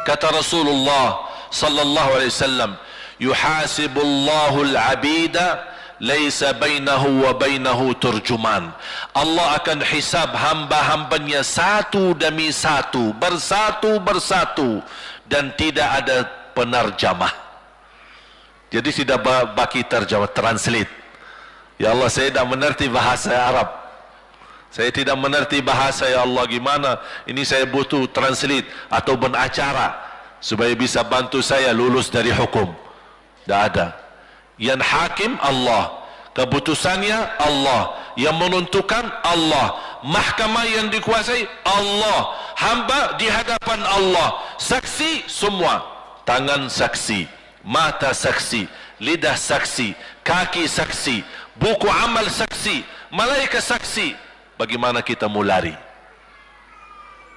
Kata Rasulullah sallallahu alaihi wasallam, yuhasibullahu al-'abida laisa bainahu wa bainahu turjuman. Allah akan hisab hamba-hambanya satu demi satu, bersatu dan tidak ada penerjemah. Jadi tidak bagi terjemah, translate. Ya Allah, saya tidak mengerti bahasa Arab, saya tidak mengerti bahasa, ya Allah, gimana ini, saya butuh translate atau benacara supaya bisa bantu saya lulus dari hukum. Tidak ada. Yang hakim Allah, keputusannya Allah, yang menentukan Allah, mahkamah yang dikuasai Allah, hamba di hadapan Allah, saksi semua, tangan saksi, mata saksi, lidah saksi, kaki saksi, buku amal saksi, malaikat saksi. Bagaimana kita mau lari?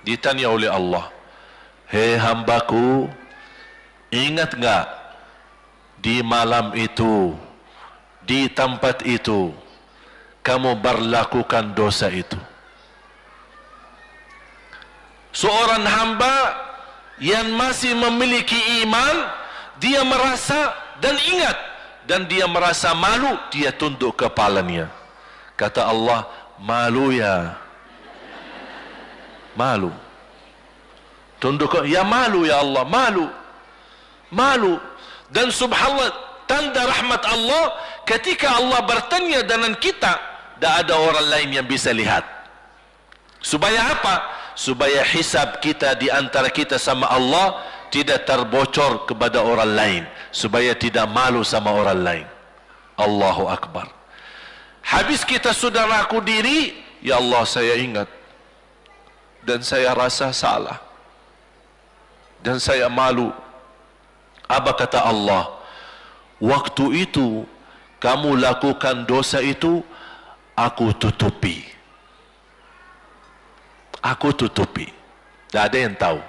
Ditanya oleh Allah, hei hambaku, ingat enggak di malam itu, di tempat itu, kamu berlakukan dosa itu? Seorang hamba yang masih memiliki iman, dia merasa dan ingat, dan dia merasa malu, dia tunduk kepalanya. Kata Allah, malu ya, malu. Tunduk, ya malu ya Allah, malu, malu. Dan subhanallah, tanda rahmat Allah, ketika Allah bertanya dengan kita, tidak ada orang lain yang bisa lihat. Supaya apa? Supaya hisab kita di antara kita sama Allah tidak terbocor kepada orang lain, supaya tidak malu sama orang lain. Allahu Akbar. Habis kita sudah laku diri, ya Allah, saya ingat dan saya rasa salah dan saya malu. Apa kata Allah? Waktu itu kamu lakukan dosa itu, aku tutupi. Aku tutupi. Tak ada yang tahu.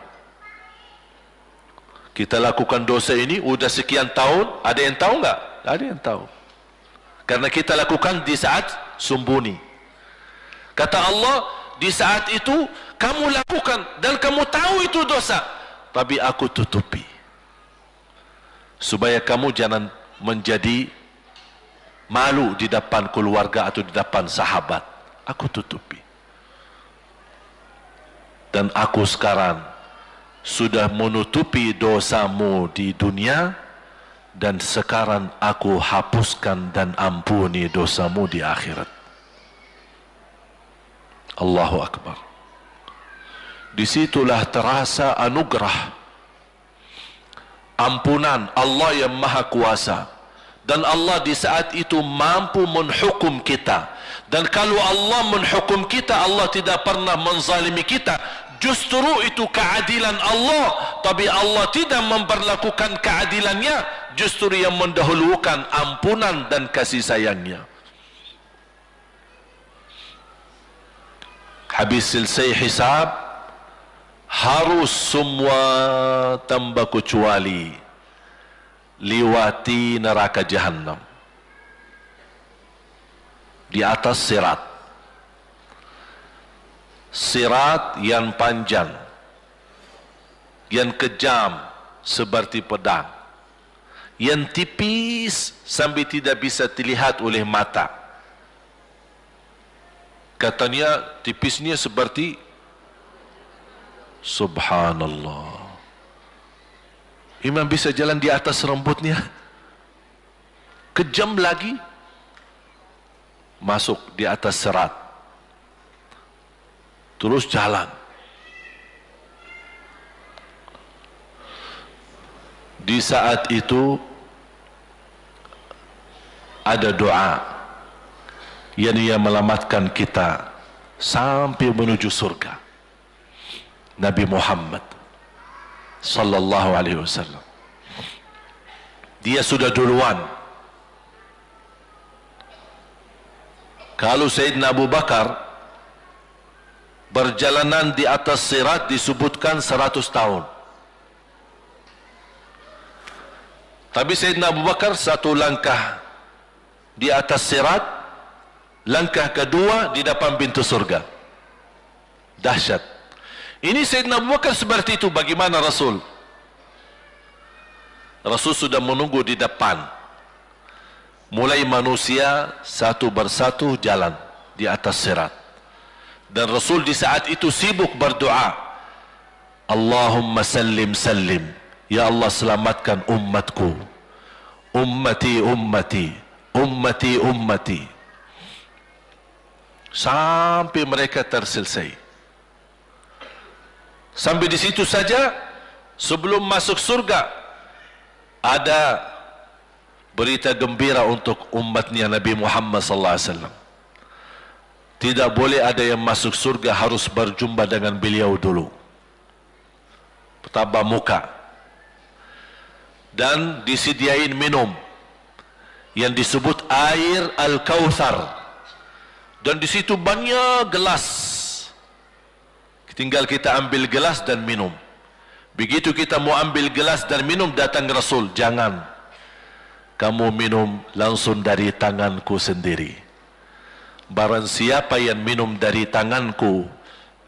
Kita lakukan dosa ini udah sekian tahun, ada yang tahu enggak? Tak ada yang tahu. Karena kita lakukan di saat sembunyi. Kata Allah, di saat itu kamu lakukan dan kamu tahu itu dosa, tapi aku tutupi. Supaya kamu jangan menjadi malu di depan keluarga atau di depan sahabat. Aku tutupi. Dan aku sekarang sudah menutupi dosamu di dunia, dan sekarang aku hapuskan dan ampuni dosamu di akhirat. Allahu Akbar. Disitulah terasa anugerah ampunan Allah yang maha kuasa. Dan Allah di saat itu mampu menghukum kita. Dan kalau Allah menghukum kita, Allah tidak pernah menzalimi kita. Justru itu keadilan Allah. Tapi Allah tidak memperlakukan keadilannya, justru yang mendahulukan ampunan dan kasih sayangnya. Habis selesai hisab, harus semua tanpa kecuali liwati neraka Jahannam di atas sirat. Sirat yang panjang, yang kejam seperti pedang, yang tipis sampai tidak bisa dilihat oleh mata. Katanya tipisnya seperti, subhanallah, imam bisa jalan di atas rambutnya. Kejam lagi, masuk di atas serat, terus jalan. Di saat itu ada doa yang ia melamatkan kita sampai menuju surga. Nabi Muhammad sallallahu alaihi wasallam, dia sudah duluan. Kalau Sayyidina Abu Bakar perjalanan di atas sirat disebutkan 100 tahun. Tapi Sayyidina Abu Bakar satu langkah di atas sirat, langkah kedua di depan pintu surga. Dahsyat. Ini Sayyidina Abu Bakar seperti itu. Bagaimana Rasul? Rasul sudah menunggu di depan. Mulai manusia satu persatu jalan di atas sirat. Dan Rasul di saat itu sibuk berdoa, Allahumma sallim sallim, ya Allah selamatkan umatku, ummati ummati, ummati ummati, sampai mereka terselesai. Sampai di situ saja. Sebelum masuk surga ada berita gembira untuk umatnya Nabi Muhammad sallallahu alaihi wasallam. Tidak boleh ada yang masuk surga harus berjumpa dengan beliau dulu, bertatap muka, dan disediain minum yang disebut air Al-Kautsar, dan di situ banyak gelas. Tinggal kita ambil gelas dan minum. Begitu kita mau ambil gelas dan minum, datang Rasul, jangan kamu minum langsung dari tanganku sendiri. Barang siapa yang minum dari tanganku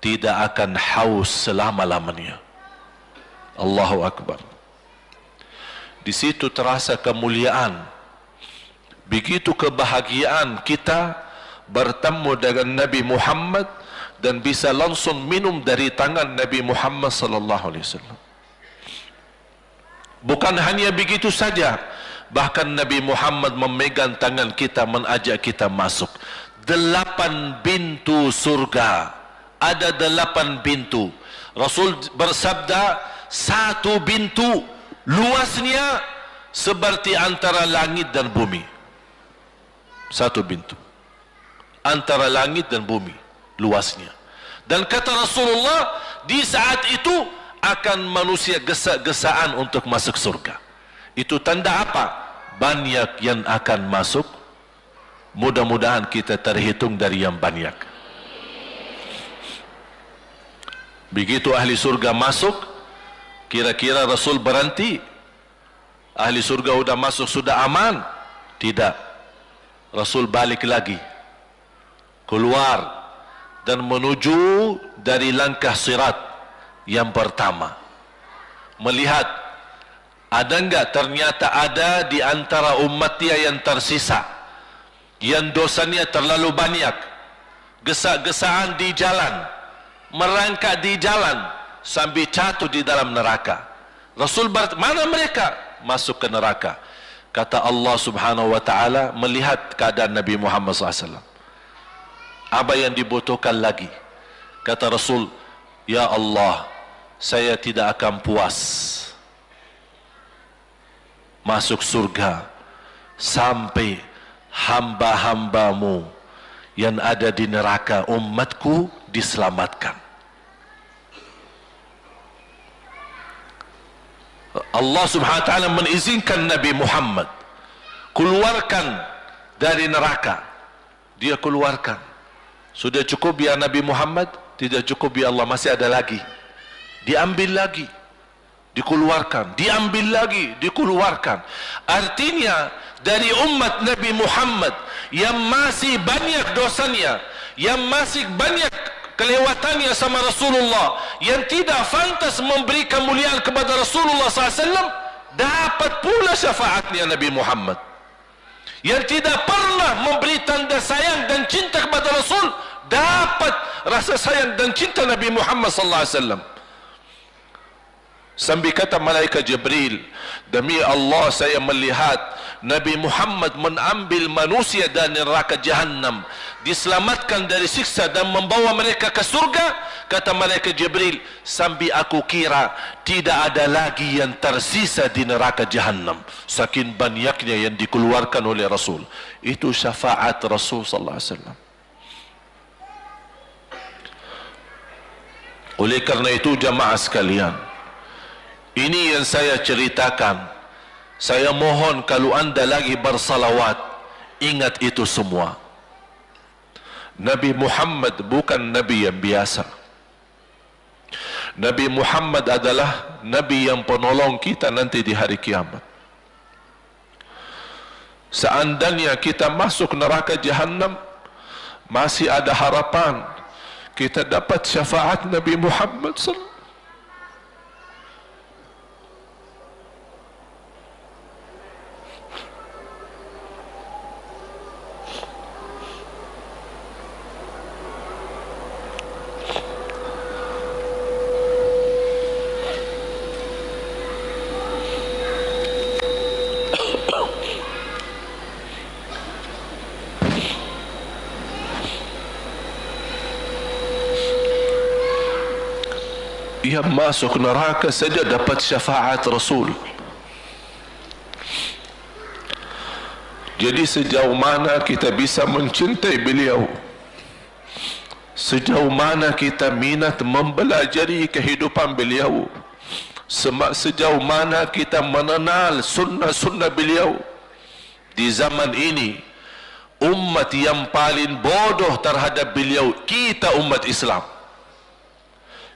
tidak akan haus selama-lamanya. Allahu Akbar. Di situ terasa kemuliaan. Begitu kebahagiaan kita bertemu dengan Nabi Muhammad dan bisa langsung minum dari tangan Nabi Muhammad sallallahu alaihi wasallam. Bukan hanya begitu saja, bahkan Nabi Muhammad memegang tangan kita, mengajak kita masuk 8 pintu surga. Ada 8 pintu. Rasul bersabda, 1 pintu luasnya seperti antara langit dan bumi. 1 pintu antara langit dan bumi luasnya. Dan kata Rasulullah, di saat itu akan manusia gesa-gesaan untuk masuk surga. Itu tanda apa? Banyak yang akan masuk. Mudah-mudahan kita terhitung dari yang banyak. Begitu ahli surga masuk, kira-kira Rasul berhenti? Ahli surga sudah masuk, sudah aman? Tidak. Rasul balik lagi, keluar dan menuju dari langkah sirat yang pertama, melihat ada enggak ternyata ada di antara umatnya yang tersisa, yang dosanya terlalu banyak, gesa-gesaan di jalan, merangkak di jalan sampai jatuh di dalam neraka. Rasul mana mereka? Masuk ke neraka. Kata Allah subhanahu wa ta'ala melihat keadaan Nabi Muhammad SAW. Apa yang dibutuhkan lagi? Kata Rasul, ya Allah, saya tidak akan puas masuk surga sampai hamba-hambamu yang ada di neraka, umatku, diselamatkan. Allah subhanahu wa ta'ala mengizinkan Nabi Muhammad keluarkan dari neraka. Dia keluarkan. Sudah cukup ya Nabi Muhammad? Tidak cukup ya Allah, masih ada lagi. Diambil lagi, dikeluarkan, diambil lagi, dikeluarkan. Artinya dari umat Nabi Muhammad yang masih banyak dosanya, yang masih banyak kelewatannya sama Rasulullah, yang tidak pantas memberi kemuliaan kepada Rasulullah SAW, dapat pula syafaatnya Nabi Muhammad. Yang tidak pernah memberi tanda sayang dan cinta kepada Rasul, dapat rasa sayang dan cinta Nabi Muhammad SAW. Sambil kata malaikat Jibril, demi Allah saya melihat Nabi Muhammad mengambil manusia dari neraka Jahannam, diselamatkan dari siksa dan membawa mereka ke surga. Kata malaikat Jibril, sambil aku kira tidak ada lagi yang tersisa di neraka Jahannam, saking banyaknya yang dikeluarkan oleh Rasul. Itu syafaat Rasul sallallahu alaihi wasallam. Oleh karena itu jamaah sekalian, ini yang saya ceritakan. Saya mohon kalau anda lagi bersalawat, ingat itu semua. Nabi Muhammad bukan Nabi yang biasa. Nabi Muhammad adalah Nabi yang penolong kita nanti di hari kiamat. Seandainya kita masuk neraka Jahannam, masih ada harapan kita dapat syafaat Nabi Muhammad sallallahu. Dia masuk neraka saja dapat syafaat Rasul. Jadi sejauh mana kita bisa mencintai beliau, sejauh mana kita minat mempelajari kehidupan beliau, sejauh mana kita mengenal sunnah-sunnah beliau. Di zaman ini, umat yang paling bodoh terhadap beliau kita umat Islam.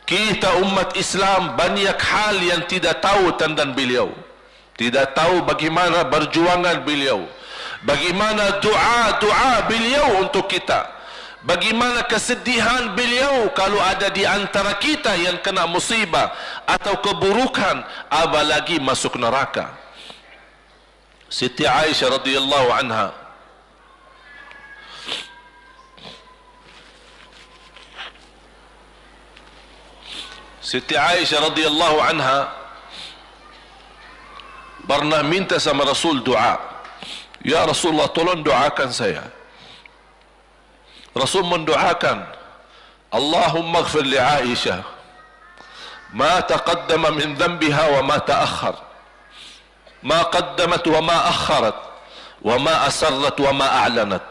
Kita umat Islam banyak hal yang tidak tahu tentang beliau, tidak tahu bagaimana perjuangan beliau, bagaimana doa beliau untuk kita, bagaimana kesedihan beliau kalau ada di antara kita yang kena musibah atau keburukan, apalagi masuk neraka. Siti Aisyah radhiyallahu anha Siti Aisyah radhiyallahu anha pernah minta sama Rasul doa. Ya Rasulullah, tolong doakan saya. Rasul mendoakan, Allahumma ighfir li Aisyah ma taqaddama min dhanbiha wa ma ta'akhkhar, ma qaddamat wa ma akharat, wa ma asarrat wa ma a'lanat.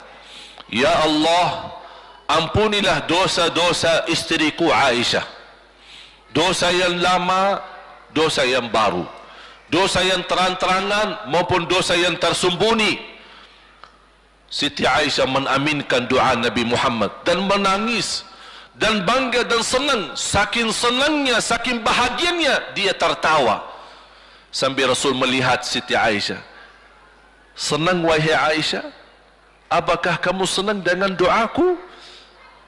Ya Allah, ampunilah dosa-dosa istriku Aisyah, dosa yang lama, dosa yang baru, dosa yang terang-terangan maupun dosa yang tersembunyi. Siti Aisyah mengaminkan doa Nabi Muhammad dan menangis dan bangga dan senang. Saking senangnya, saking bahagianya, dia tertawa sambil Rasul melihat Siti Aisyah. Senang wahai Aisyah? Apakah kamu senang dengan doaku?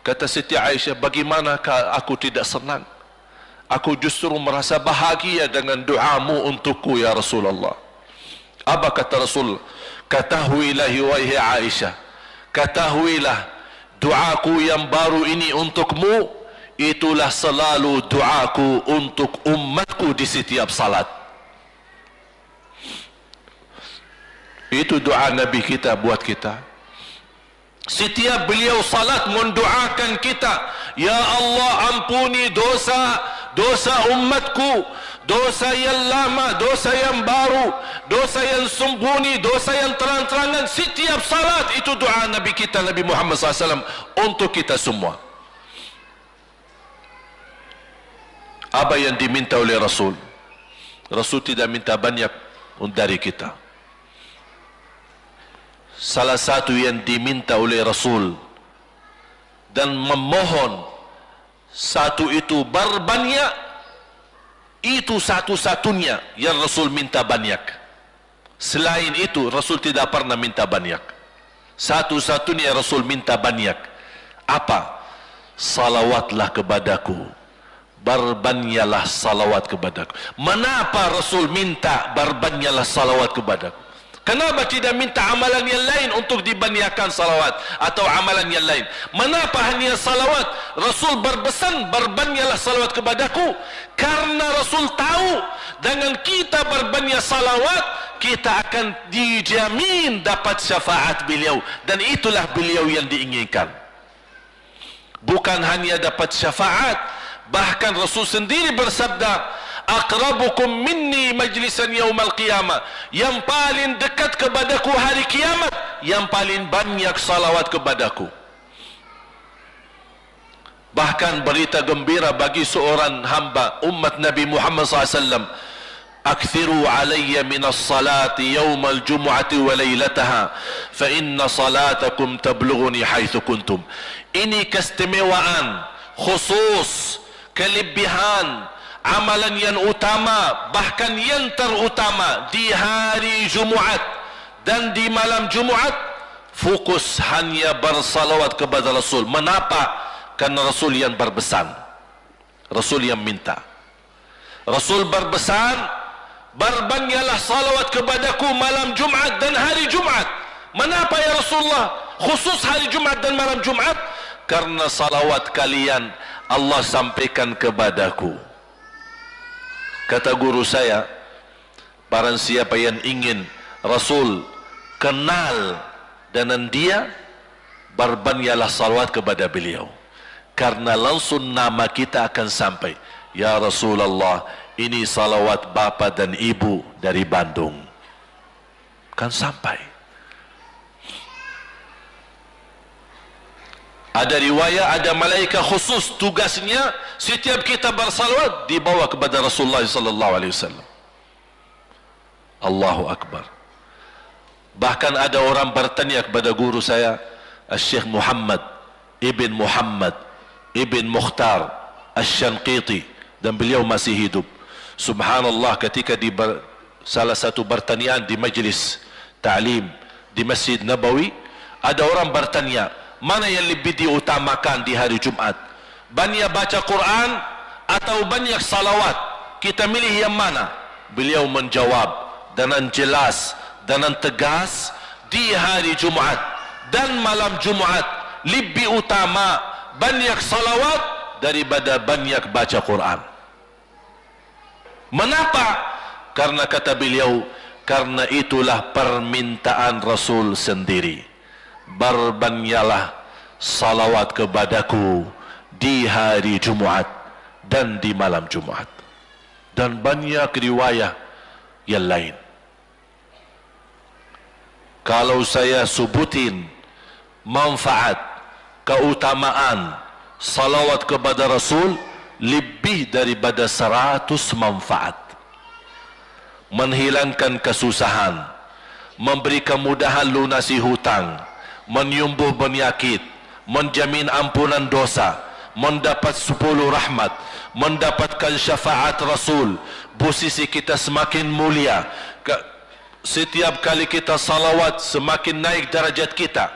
Kata Siti Aisyah, bagaimanakah aku tidak senang? Aku justru merasa bahagia dengan doamu untukku ya Rasulullah. Apa kata Rasul? Ketahuilah wahai Aisyah, ketahuilah doaku yang baru ini untukmu, itulah selalu doaku untuk umatku di setiap salat. Itu doa Nabi kita buat kita. Setiap beliau salat mendoakan kita, ya Allah ampuni dosa umatku, dosa yang lama, dosa yang baru, dosa yang sembunyi, dosa yang terang-terangan. Setiap salat itu doa Nabi kita, Nabi Muhammad SAW untuk kita semua. Apa yang diminta oleh Rasul? Rasul tidak minta banyak dari kita. Salah satu yang diminta oleh Rasul dan memohon, satu itu berbanyak, itu satu-satunya yang Rasul minta banyak. Selain itu Rasul tidak pernah minta banyak. Satu-satunya Rasul minta banyak. Apa? Salawatlah kepadaku, berbanyaklah salawat kepadaku. Mengapa Rasul minta berbanyaklah salawat kepadaku? Kenapa tidak minta amalan yang lain untuk dibanyakkan salawat atau amalan yang lain? Mengapa hanya salawat? Rasul berpesan berbanyaklah salawat kepadaku, karena Rasul tahu dengan kita berbanyak salawat kita akan dijamin dapat syafaat beliau, dan itulah beliau yang diinginkan. Bukan hanya dapat syafaat, bahkan Rasul sendiri bersabda, aqrabukum minni majlisan yaumal qiyamah, yang paling dekat kepadaku hari kiamat, yang paling banyak salawat kepadaku. Bahkan berita gembira bagi seorang hamba umat Nabi Muhammad SAW, akthiru alayya minas salati yaumal jumu'ati wa laylataha fa inna salatakum tablughuni haitsu kuntum. Ini keistimewaan khusus, kelebihan, amalan yang utama, bahkan yang terutama di hari Jumaat dan di malam Jumaat, fokus hanya bersalawat kepada Rasul. Mengapa? Karena Rasul yang berpesan, Rasul yang minta. Rasul berpesan, berbanyaklah salawat kepadaku malam Jumaat dan hari Jumaat. Mengapa ya Rasulullah khusus hari Jumaat dan malam Jumaat? Karena salawat kalian Allah sampaikan kepadaku. Kata guru saya, barang siapa yang ingin Rasul kenal dengan dia, berbanyaklah salawat kepada beliau, karena langsung nama kita akan sampai. Ya Rasulullah, ini salawat bapa dan ibu dari Bandung. Kan sampai. Ada riwayat, ada malaikat khusus tugasnya setiap kita bersalawat dibawa kepada Rasulullah sallallahu alaihi wasallam. Allahu akbar. Bahkan ada orang bertanya kepada guru saya, Syekh Muhammad Ibn Muhammad Ibn Mukhtar Asy-Syanqiti, dan beliau masih hidup. Subhanallah, ketika di salah satu pertanyaan di majlis ta'lim di Masjid Nabawi, ada orang bertanya, mana yang lebih diutamakan di hari Jumat? Banyak baca Quran atau banyak salawat? Kita milih yang mana? Beliau menjawab dengan jelas, dengan tegas, di hari Jumat dan malam Jumat lebih utama banyak salawat daripada banyak baca Quran. Mengapa? Karena kata beliau, karena itulah permintaan Rasul sendiri. Berbanyaklah salawat kepadaku di hari Jumat dan di malam Jumat. Dan banyak riwayat yang lain. Kalau saya sebutin manfaat, keutamaan salawat kepada Rasul, lebih daripada 100 manfaat. Menghilangkan kesusahan, memberi kemudahan lunasi hutang, menyembuh penyakit, menjamin ampunan dosa, mendapat 10 rahmat, mendapatkan syafaat Rasul, posisi kita semakin mulia. Setiap kali kita salawat semakin naik darajat kita.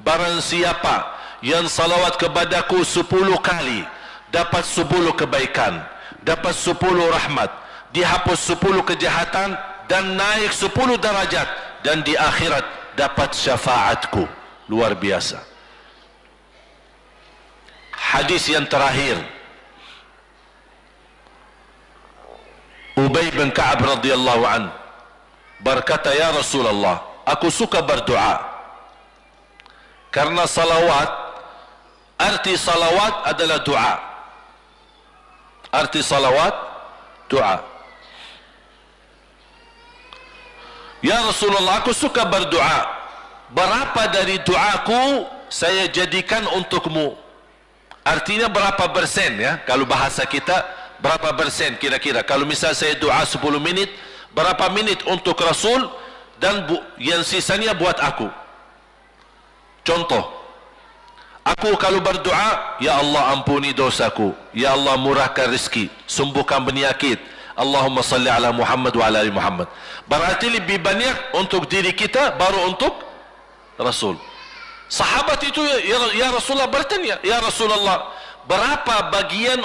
Barang siapa yang salawat kepadaku 10 kali, dapat 10 kebaikan, dapat 10 rahmat, dihapus 10 kejahatan, dan naik 10 darajat, dan di akhirat dapat syafaatku. Luar biasa. Hadis yang terakhir, Ubay bin Ka'ab radhiyallahu anhu berkata, ya Rasulullah, aku suka berdoa karena salawat, arti salawat adalah doa. Arti salawat doa. Ya Rasulullah, aku suka berdoa. Berapa dari doaku saya jadikan untukmu? Artinya berapa persen, ya? Kalau bahasa kita, berapa persen kira-kira? Kalau misal saya doa 10 menit, berapa menit untuk Rasul, dan yang sisanya buat aku. Contoh, aku kalau berdoa, ya Allah ampuni dosaku, ya Allah murahkan rezeki, sembuhkan penyakit, Allahumma salli ala Muhammad wa ala ali Muhammad. Berarti lebih banyak untuk diri kita, baru untuk Rasul. Sahabat itu, ya Rasulullah bertanya, ya Rasulullah, berapa bagian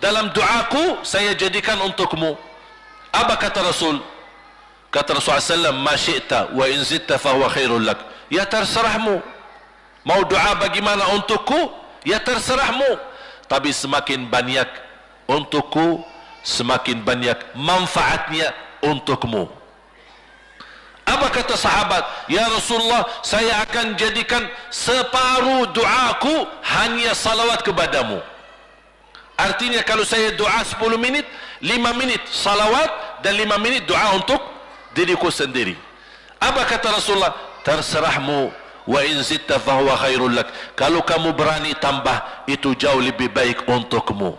dalam doaku saya jadikan untukmu? Apa kata Rasul? Kata Rasulullah SAW, ma syi'ta wa in zitta fahuwa khairul lak. Ya terserahmu. Mau doa bagaimana untukku? Ya terserahmu. Tapi semakin banyak untukku, semakin banyak manfaatnya untukmu. Apa kata sahabat? Ya Rasulullah, saya akan jadikan separuh doaku hanya salawat kepadamu. Artinya kalau saya doa 10 menit, 5 menit salawat dan 5 menit doa untuk diriku sendiri. Apa kata Rasulullah? Terserahmu, wa in zitta fahuwa khairul lak. Kalau kamu berani tambah, itu jauh lebih baik untukmu.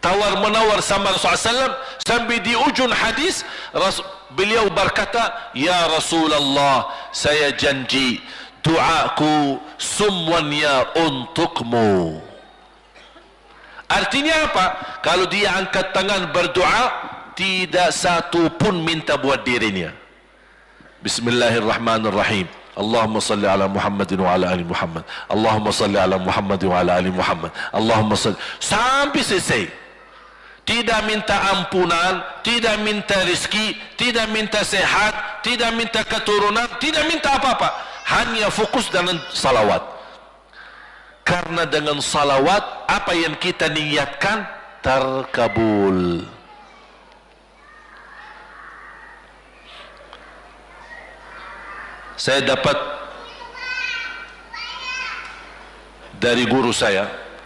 Tawar menawar sama Rasulullah SAW, sampai di ujung hadis beliau berkata, ya Rasulullah, saya janji doaku semuanya untukmu. Artinya apa? Kalau dia angkat tangan berdoa, tidak satu pun minta buat dirinya. Bismillahirrahmanirrahim. Allahumma salli ala Muhammadin wa ala ali Muhammad. Allahumma salli ala Muhammadin wa ala ali Muhammad. Allahumma salli, sampai selesai. Tidak minta ampunan, tidak minta rezeki, tidak minta sehat, tidak minta keturunan, tidak minta apa-apa. Hanya fokus dengan salawat. Karena dengan salawat, apa yang kita niatkan terkabul. Saya dapat dari guru saya,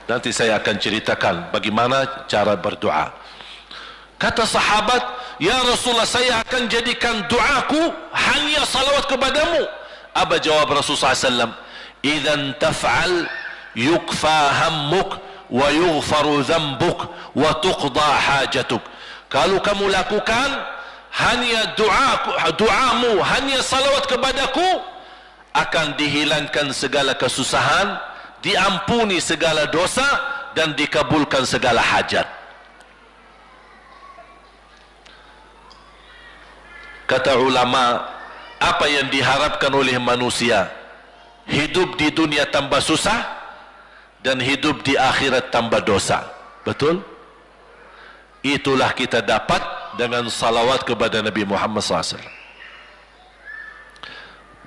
Nanti saya akan ceritakan bagaimana cara berdoa. Kata sahabat, ya Rasulullah, saya akan jadikan doaku hanya salawat kepadamu. Apa jawab Rasulullah SAW? Idzan taf'al yukfa hammuk wa yughfaru dhanbuk wa tuqda hajatuk. Kalau kamu lakukan hanya doamu, hanya salawat kepadaku, akan dihilangkan segala kesusahan, diampuni segala dosa, dan dikabulkan segala hajat. Kata ulama, apa yang diharapkan oleh manusia? Hidup di dunia tambah susah dan hidup di akhirat tambah dosa. Betul? Itulah kita dapat dengan salawat kepada Nabi Muhammad SAW.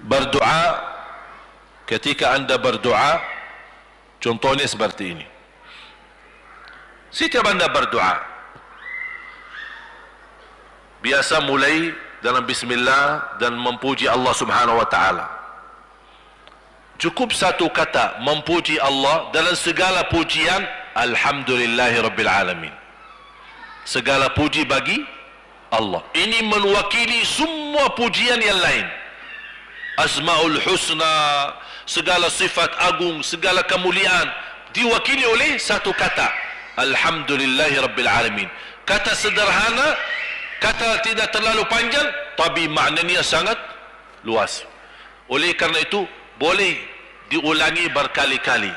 Berdoa, ketika anda berdoa, contohnya seperti ini. Setiap anda berdoa, biasa mulai dalam bismillah dan memuji Allah Subhanahu wa taala. Cukup satu kata memuji Allah dalam segala pujian, alhamdulillahirabbil alamin. Segala puji bagi Allah. Ini mewakili semua pujian yang lain. Asmaul husna, segala sifat agung, segala kemuliaan diwakili oleh satu kata, alhamdulillahirabbil alamin. Kata sederhana, kata tidak terlalu panjang, tapi maknanya sangat luas. Oleh kerana itu boleh diulangi berkali-kali.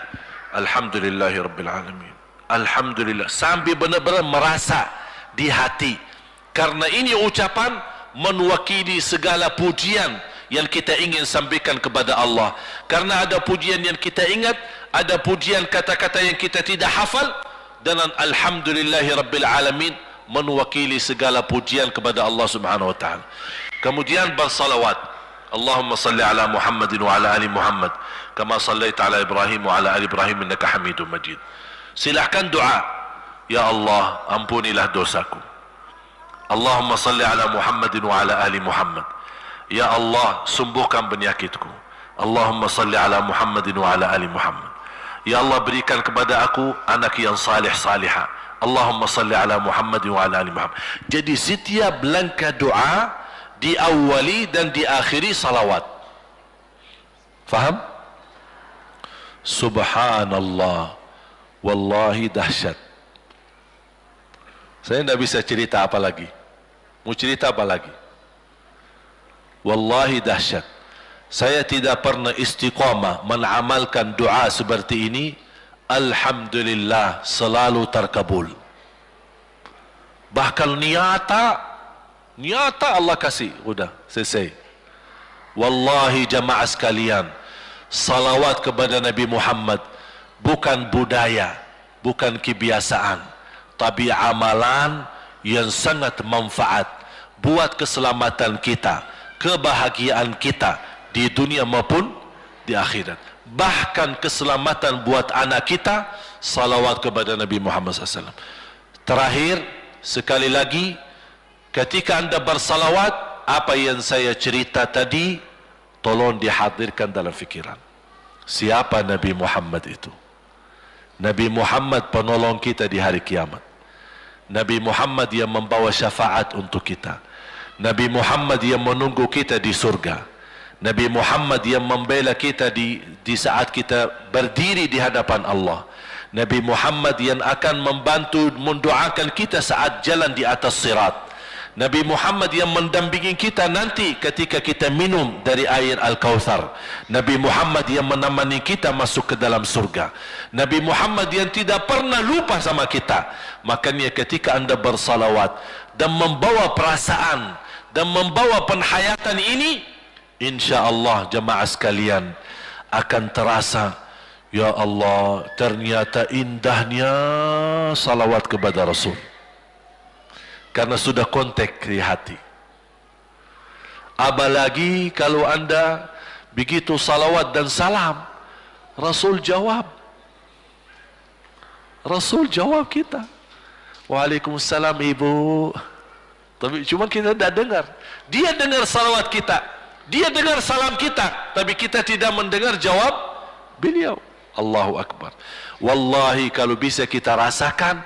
Alhamdulillahirabbil alamin. Alhamdulillah, sambil benar-benar merasa di hati. Karena ini ucapan mewakili segala pujian yang kita ingin sampaikan kepada Allah. Karena ada pujian yang kita ingat, ada pujian kata-kata yang kita tidak hafal, dan alhamdulillahirabbil alamin mewakili segala pujian kepada Allah Subhanahu wa taala. Kemudian bersalawat. Allahumma salli ala Muhammadin wa ala ali Muhammad kama sallaita ala Ibrahim wa ala ali Ibrahim innaka Hamidum Majid. Silahkan doa, ya Allah, ampunilah dosaku. Allahumma salli ala Muhammadin wa ala ali Muhammad. Ya Allah, sembuhkan penyakitku. Allahumma salli ala Muhammadin wa ala ali Muhammad. Ya Allah, berikan kepada aku anak yang salih salihah. Allahumma salli ala Muhammadin wa ala ali Muhammad. Jadi setiap langkah doa diawali dan diakhiri salawat. Faham? Subhanallah, wallahi dahsyat. Saya tidak bisa cerita apa lagi. Mau cerita apa lagi? Wallahi dahsyat. Saya tidak pernah istiqamah mengamalkan doa seperti ini. Alhamdulillah, selalu terkabul. Bahkan nyata Allah kasih. Udah, selesai. Wallahi jamaah sekalian, salawat kepada Nabi Muhammad bukan budaya, bukan kebiasaan, tapi amalan yang sangat manfaat buat keselamatan kita, kebahagiaan kita di dunia maupun di akhirat. Bahkan keselamatan buat anak kita, salawat kepada Nabi Muhammad SAW. Terakhir, sekali lagi, ketika anda bersalawat, apa yang saya cerita tadi, tolong dihadirkan dalam fikiran. Siapa Nabi Muhammad itu? Nabi Muhammad penolong kita di hari kiamat. Nabi Muhammad yang membawa syafaat untuk kita. Nabi Muhammad yang menunggu kita di surga. Nabi Muhammad yang membela kita di saat kita berdiri di hadapan Allah. Nabi Muhammad yang akan membantu mendoakan kita saat jalan di atas sirat. Nabi Muhammad yang mendampingi kita nanti ketika kita minum dari air Al-Kautsar. Nabi Muhammad yang menemani kita masuk ke dalam surga. Nabi Muhammad yang tidak pernah lupa sama kita. Makanya ketika anda bersalawat dan membawa perasaan dan membawa penghayatan ini, insya-Allah jemaah sekalian akan terasa, ya Allah, ternyata indahnya salawat kepada Rasul. Karena sudah kontak di hati. Apalagi kalau anda begitu salawat dan salam, Rasul jawab. Rasul jawab kita. Waalaikumsalam ibu. Tapi cuma kita tidak dengar. Dia dengar salawat kita, dia dengar salam kita, tapi kita tidak mendengar jawab beliau. Allahu Akbar. Wallahi kalau bisa kita rasakan,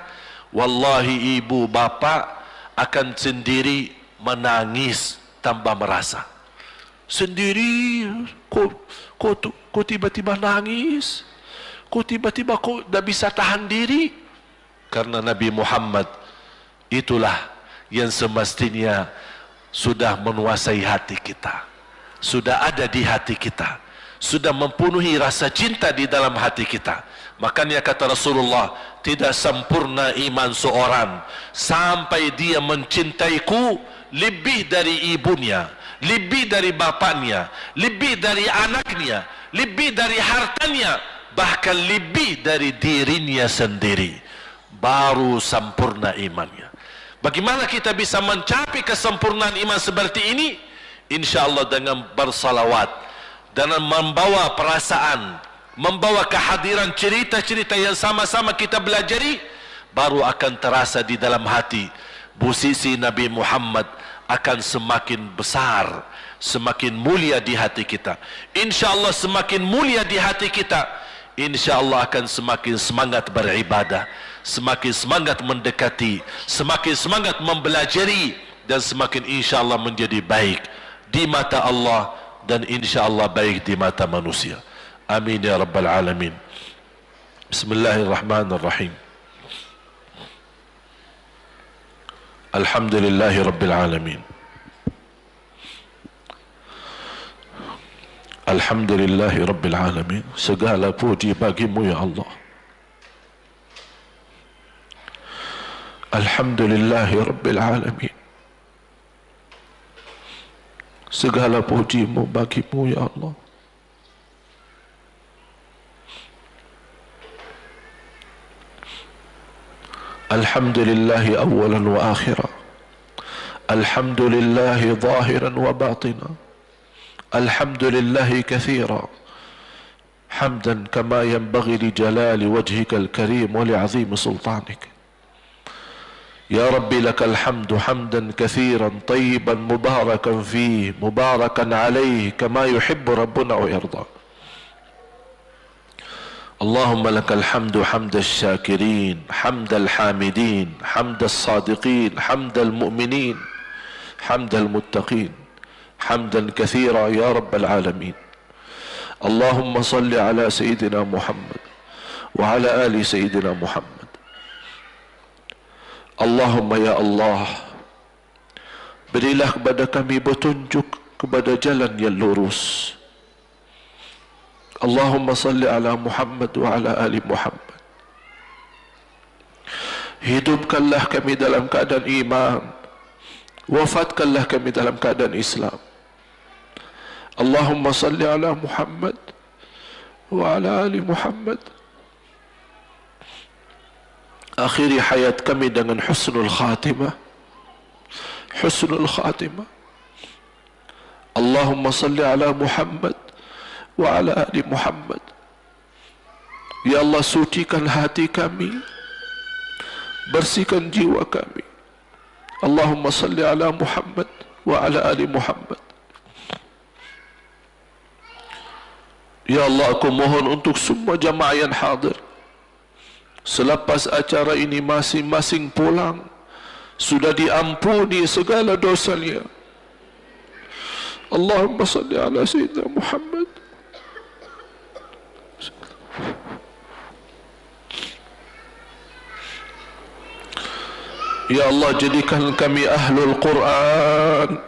wallahi ibu bapa akan sendiri menangis tanpa merasa. Sendiri, kok tiba-tiba nangis? Kok tiba-tiba kok tidak bisa tahan diri? Karena Nabi Muhammad itulah yang semestinya sudah menguasai hati kita, sudah ada di hati kita, sudah mempenuhi rasa cinta di dalam hati kita. Makanya kata Rasulullah, tidak sempurna iman seorang sampai dia mencintaiku lebih dari ibunya, lebih dari bapaknya, lebih dari anaknya, lebih dari hartanya, bahkan lebih dari dirinya sendiri. Baru sempurna imannya. Bagaimana kita bisa mencapai kesempurnaan iman seperti ini? InsyaAllah dengan bersalawat, dengan membawa perasaan, membawa kehadiran cerita-cerita yang sama-sama kita belajari, baru akan terasa di dalam hati posisi Nabi Muhammad akan semakin besar, semakin mulia di hati kita. InsyaAllah semakin mulia di hati kita, InsyaAllah akan semakin semangat beribadah, semakin semangat mendekati, semakin semangat mempelajari, dan semakin InsyaAllah menjadi baik di mata Allah dan InsyaAllah baik di mata manusia. Amin ya Rabbal Alamin. Bismillahirrahmanirrahim. Alhamdulillahi Rabbil Alamin. Alhamdulillahi Rabbil Alamin. Segala puji bagimu ya Allah. Alhamdulillahi Rabbil Alamin. Segala pujimu bagimu ya Allah. Alhamdulillahi awalan wa akhira. Alhamdulillahi zahiran wa batina. Alhamdulillahi kathira. Hamdan kama yanbaghi li jalali wajhika al-karim wa li'azimi sultanik. يا ربي لك الحمد حمدا كثيرا طيبا مباركا فيه مباركا عليه كما يحب ربنا ويرضى. اللهم لك الحمد حمد الشاكرين حمد الحامدين حمد الصادقين حمد المؤمنين حمد المتقين حمدا كثيرا يا رب العالمين. اللهم صل على سيدنا محمد وعلى آل سيدنا محمد. Allahumma ya Allah, berilah kepada kami petunjuk kepada jalan yang lurus. Allahumma salli ala Muhammad wa ala ali Muhammad. Hidupkanlah kami dalam keadaan iman, wafatkanlah kami dalam keadaan Islam. Allahumma salli ala Muhammad wa ala ali Muhammad. Akhiri hayat kami dengan husnul khatimah, husnul khatimah. Allahumma salli ala Muhammad wa ala ali Muhammad. Ya Allah, sucikan hati kami, bersihkan jiwa kami. Allahumma salli ala Muhammad wa ala ali Muhammad. Ya Allah, aku mohon untuk semua jamaah yang hadir, selepas acara ini masing-masing pulang sudah diampuni segala dosanya. Allahumma salli ala Sayyidina Muhammad. Ya Allah, jadikan kami ahlul Quran,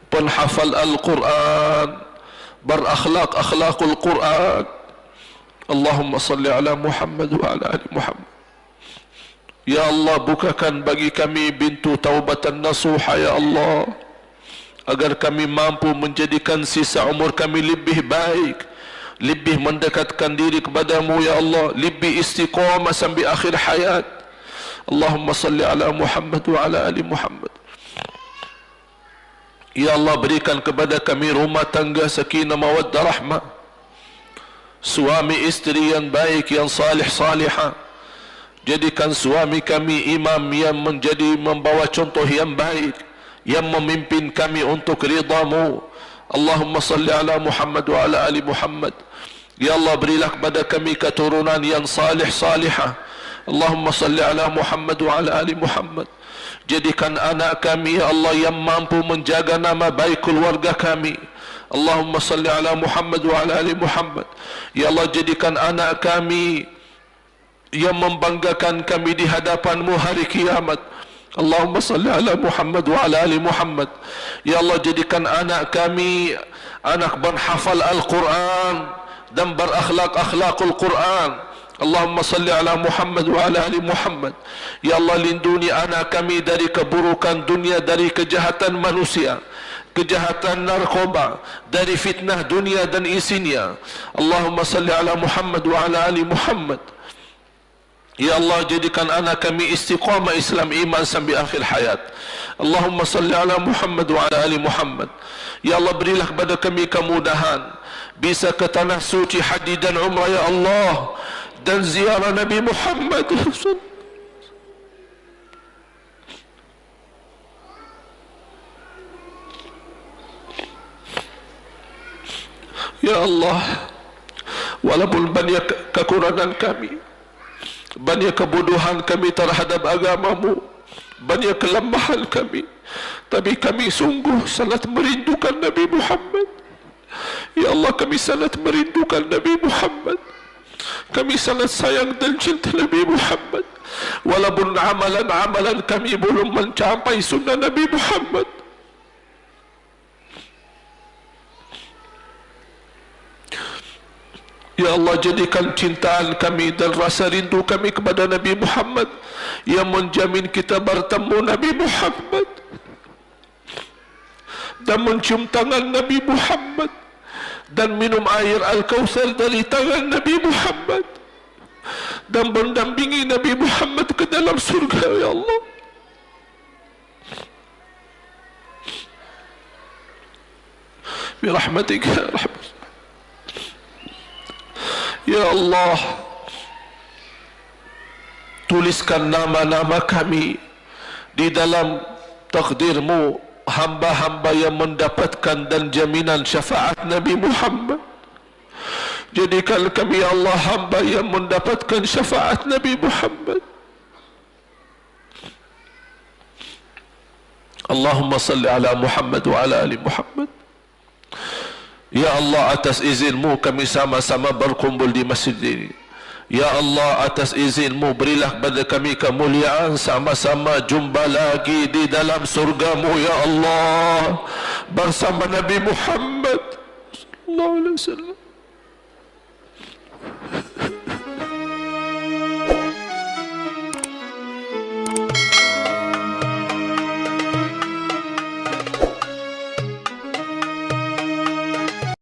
penghafal Al-Quran, berakhlak akhlakul Quran. Allahumma salli ala Muhammad wa ala ali Muhammad. Ya Allah, bukakan bagi kami pintu taubatan nasuha ya Allah, agar kami mampu menjadikan sisa umur kami lebih baik, lebih mendekatkan diri kepadamu ya Allah, lebih istiqamah sampai akhir hayat. Allahumma salli ala Muhammad wa ala ali Muhammad. Ya Allah, berikan kepada kami rumah tangga sakinah mawaddah rahmah, suami istri yang baik, yang salih salihah. Jadikan suami kami imam yang membawa contoh yang baik, yang memimpin kami untuk ridhamu. Allahumma salli ala Muhammad wa ala ali Muhammad. Ya Allah, berilah kepada kami keturunan yang salih salihah. Allahumma salli ala Muhammad wa ala ali Muhammad. Jadikan anak kami ya Allah yang mampu menjaga nama baik keluarga kami. Allahumma salli ala Muhammad wa ala ali Muhammad. Ya Allah, jadikan anak kami yang membanggakan kami di hadapan-Mu hari kiamat. Allahumma salli ala Muhammad wa ala ali Muhammad. Ya Allah, jadikan anak kami anak berhafal Al-Quran dan berakhlak-akhlakul Quran. Allahumma salli ala Muhammad wa ala ali Muhammad. Ya Allah, lindungi anak kami dari keburukan dunia, dari kejahatan manusia, kejahatan narkoba, dari fitnah dunia dan isinya. Allahumma salli ala Muhammad wa ala ali Muhammad. Ya Allah, jadikan anak kami istiqamah Islam iman sampai akhir hayat. Allahumma salli ala Muhammad wa ala ali Muhammad. Ya Allah, berilah kepada kami kemudahan bisa ke tanah suci haji dan umrah ya Allah, dan ziarah Nabi Muhammad. Ya Allah, walaupun banyak kekurangan kami, banyak kebodohan kami terhadap agama-Mu, banyak kelemahan kami, tapi kami sungguh sangat merindukan Nabi Muhammad. Ya Allah, kami sangat merindukan Nabi Muhammad. Kami sangat sayang dan cinta Nabi Muhammad. Walaupun amalan-amalan kami belum mencapai sunnah Nabi Muhammad. Ya Allah, jadikan cintaan kami dan rasa rindu kami kepada Nabi Muhammad yang menjamin kita bertemu Nabi Muhammad dan mencium tangan Nabi Muhammad dan minum air Al-Kautsar dari tangan Nabi Muhammad dan mendampingi Nabi Muhammad ke dalam surga. Ya Allah, birahmatika ya rahmat. Ya Allah, tuliskan nama-nama kami di dalam takdir-Mu, hamba-hamba yang mendapatkan dan jaminan syafaat Nabi Muhammad. Jadikan kami ya Allah hamba yang mendapatkan syafaat Nabi Muhammad. Allahumma salli ala Muhammad wa ala ali Muhammad. Ya Allah, atas izin-Mu kami sama-sama berkumpul di masjid ini. Ya Allah, atas izin-Mu berilah kepada kami kemuliaan sama-sama jumpa lagi di dalam surga-Mu ya Allah bersama Nabi Muhammad sallallahu alaihi wasallam.